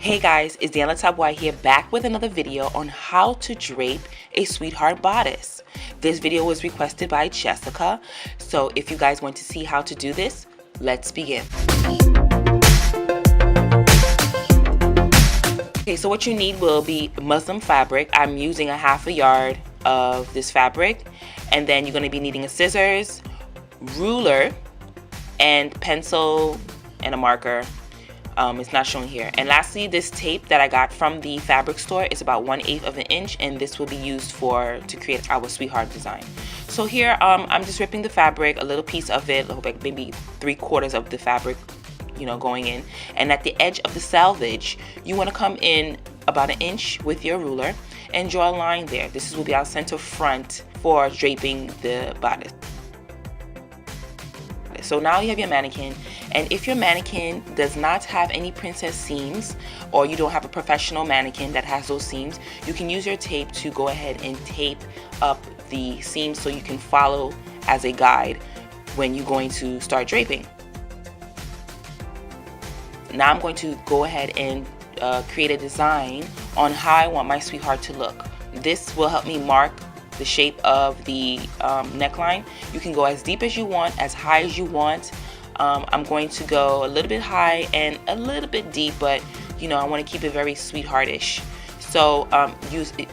Hey guys, it's Diana Tabwai here, back with another video on how to drape a sweetheart bodice. This video was requested by Jessica, so if you guys want to see how to do this, let's begin. Okay, so what you need will be muslin fabric. I'm using a half a yard of this fabric, and then you're going to be needing a scissors, ruler, and pencil and a marker. It's not shown here. And lastly, this tape that I got from the fabric store is about 1/8 of an inch, and this will be used to create our sweetheart design. So here I'm just ripping the fabric, a little piece of it, like maybe 3/4 of the fabric, going in. And at the edge of the selvage, you want to come in about 1 inch with your ruler and draw a line there. This will be our center front for draping the bodice. So now you have your mannequin, and if your mannequin does not have any princess seams, or you don't have a professional mannequin that has those seams, you can use your tape to go ahead and tape up the seams so you can follow as a guide when you're going to start draping. Now I'm going to go ahead and create a design on how I want my sweetheart to look. This will help me mark the shape of the neckline. You can go as deep as you want, as high as you want. I'm going to go a little bit high and a little bit deep, but I want to keep it very sweetheartish. So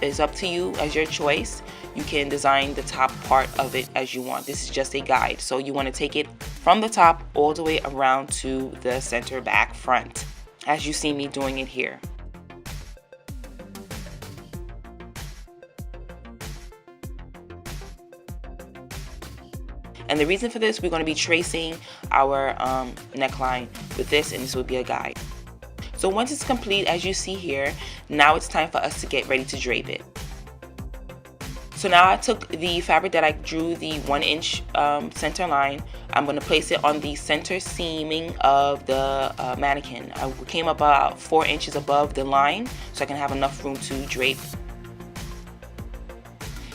it's up to you, as your choice. You can design the top part of it as you want. This is just a guide, so you want to take it from the top all the way around to the center back front, as you see me doing it here. And the reason for this, we're going to be tracing our neckline with this, and this will be a guide. So once it's complete, as you see here, now it's time for us to get ready to drape it. So now I took the fabric that I drew the 1 inch center line. I'm going to place it on the center seaming of the mannequin. I came about 4 inches above the line so I can have enough room to drape.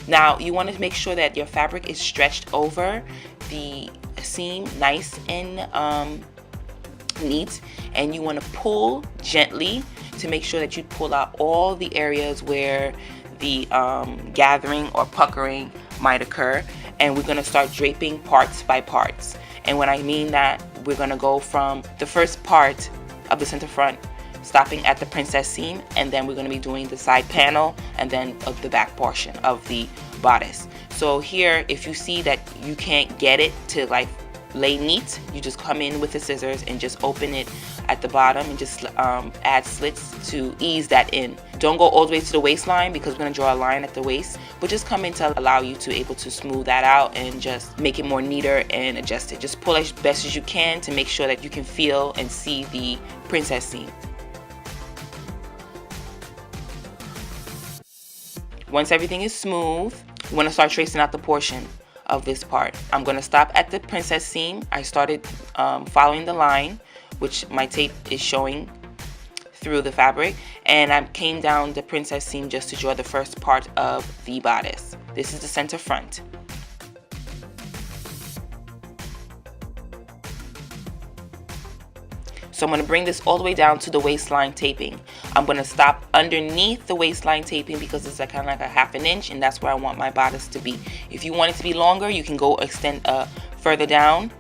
Now you want to make sure that your fabric is stretched over the seam nice and neat, and you want to pull gently to make sure that you pull out all the areas where the gathering or puckering might occur. And we're going to start draping parts by parts. And when I mean that, we're going to go from the first part of the center front, stopping at the princess seam, and then we're going to be doing the side panel and then of the back portion of the bodice. So here, if you see that you can't get it to like lay neat, you just come in with the scissors and just open it at the bottom and just add slits to ease that in. Don't go all the way to the waistline because we're going to draw a line at the waist, but just come in to allow you to able to smooth that out and just make it more neater and adjust it. Just pull as best as you can to make sure that you can feel and see the princess seam. Once everything is smooth, you want to start tracing out the portion of this part. I'm going to stop at the princess seam. I started following the line, which my tape is showing through the fabric, and I came down the princess seam just to draw the first part of the bodice. This is the center front. So I'm going to bring this all the way down to the waistline taping. I'm going to stop underneath the waistline taping because it's kind of like a 1/2 inch, and that's where I want my bodice to be. If you want it to be longer, you can go extend further down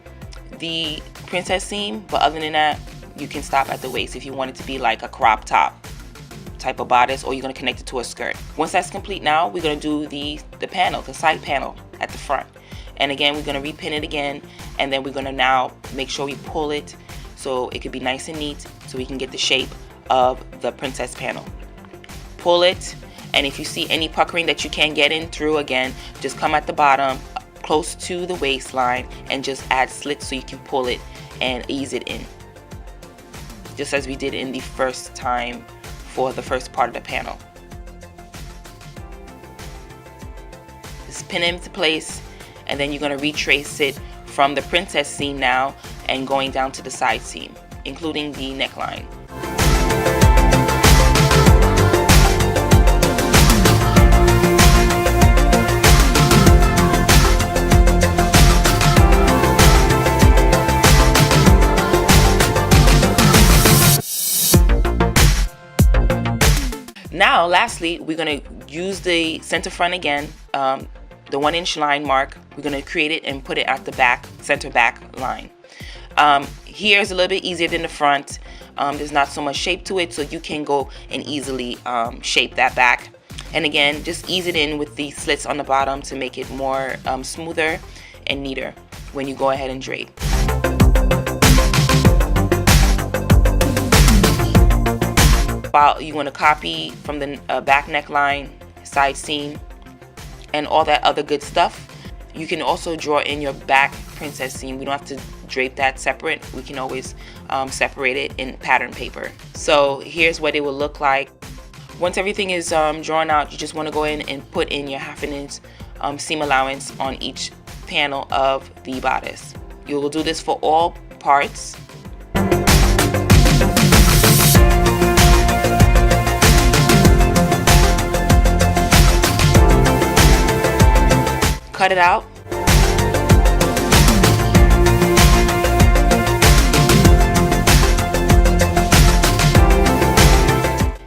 the princess seam, but other than that, you can stop at the waist if you want it to be like a crop top type of bodice, or you're going to connect it to a skirt. Once that's complete, now we're going to do the panel, the side panel at the front. And again, we're going to repin it again, and then we're going to now make sure we pull it so it could be nice and neat, so we can get the shape of the princess panel. Pull it, and if you see any puckering that you can't get in through, again, just come at the bottom close to the waistline and just add slits so you can pull it and ease it in, just as we did in the first time for the first part of the panel. Just pin it into place, and then you're going to retrace it from the princess seam now and going down to the side seam, including the neckline. Now, lastly, we're gonna use the center front again, the 1 inch line mark. We're gonna create it and put it at the back, center back line. Here is a little bit easier than the front. There's not so much shape to it, so you can go and easily shape that back. And again, just ease it in with the slits on the bottom to make it more smoother and neater when you go ahead and drape. While you want to copy from the back neckline, side seam, and all that other good stuff, you can also draw in your back princess seam. We don't have to drape that separate. We can always separate it in pattern paper. So here's what it will look like. Once everything is drawn out, you just want to go in and put in your 1/2 inch seam allowance on each panel of the bodice. You will do this for all parts. Cut it out.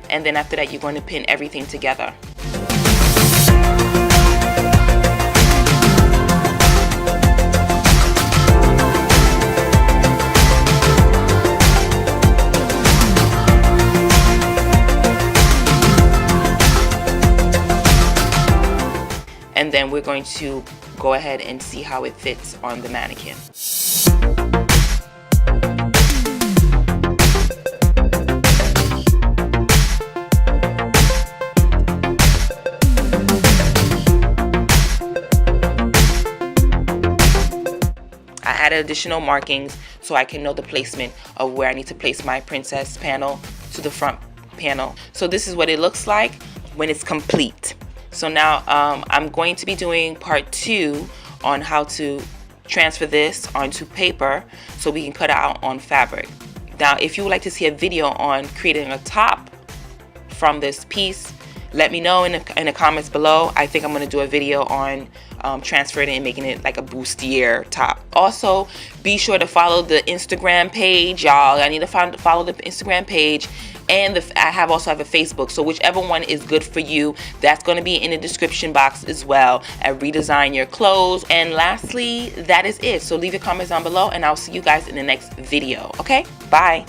And then after that, you're going to pin everything together. And then we're going to go ahead and see how it fits on the mannequin. I added additional markings so I can know the placement of where I need to place my princess panel to the front panel. So this is what it looks like when it's complete. So now I'm going to be doing part 2 on how to transfer this onto paper so we can cut it out on fabric. Now, if you would like to see a video on creating a top from this piece, let me know in the comments below. I think I'm going to do a video on transferring it and making it like a bustier top. Also, be sure to follow the Instagram page, y'all. I need to follow the Instagram page, and I also have a Facebook. So whichever one is good for you, that's going to be in the description box as well. And redesign your clothes. And lastly, that is it. So leave your comments down below, and I'll see you guys in the next video. Okay, bye.